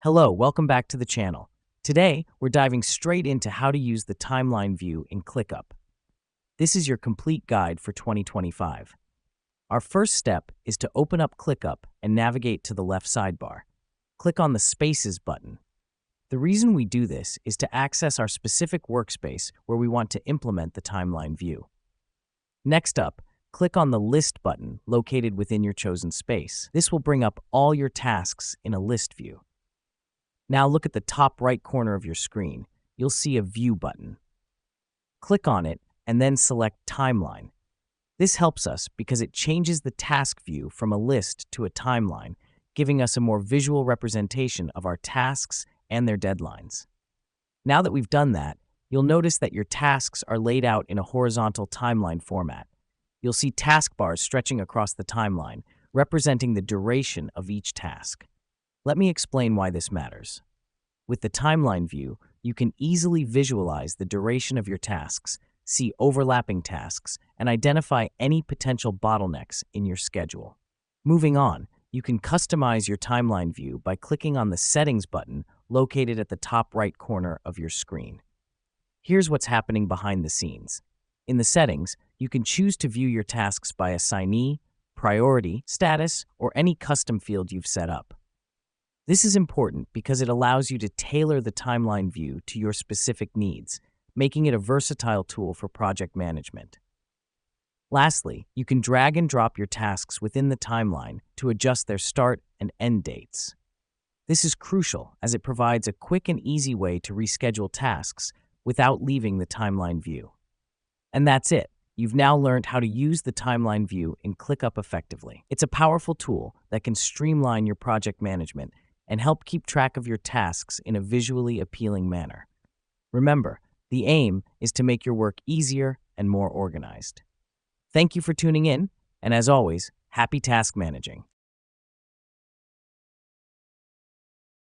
Hello, welcome back to the channel. Today, we're diving straight into how to use the timeline view in ClickUp. This is your complete guide for 2025. Our first step is to open up ClickUp and navigate to the left sidebar. Click on the Spaces button. The reason we do this is to access our specific workspace where we want to implement the timeline view. Next up, click on the List button located within your chosen space. This will bring up all your tasks in a list view. Now look at the top right corner of your screen. You'll see a View button. Click on it and then select Timeline. This helps us because it changes the task view from a list to a timeline, giving us a more visual representation of our tasks and their deadlines. Now that we've done that, you'll notice that your tasks are laid out in a horizontal timeline format. You'll see taskbars stretching across the timeline, representing the duration of each task. Let me explain why this matters. With the timeline view, you can easily visualize the duration of your tasks, see overlapping tasks, and identify any potential bottlenecks in your schedule. Moving on, you can customize your timeline view by clicking on the Settings button located at the top right corner of your screen. Here's what's happening behind the scenes. In the settings, you can choose to view your tasks by assignee, priority, status, or any custom field you've set up. This is important because it allows you to tailor the timeline view to your specific needs, making it a versatile tool for project management. Lastly, you can drag and drop your tasks within the timeline to adjust their start and end dates. This is crucial as it provides a quick and easy way to reschedule tasks without leaving the timeline view. And that's it. You've now learned how to use the timeline view in ClickUp effectively. It's a powerful tool that can streamline your project management and help keep track of your tasks in a visually appealing manner. Remember, the aim is to make your work easier and more organized. Thank you for tuning in, and as always, happy task managing.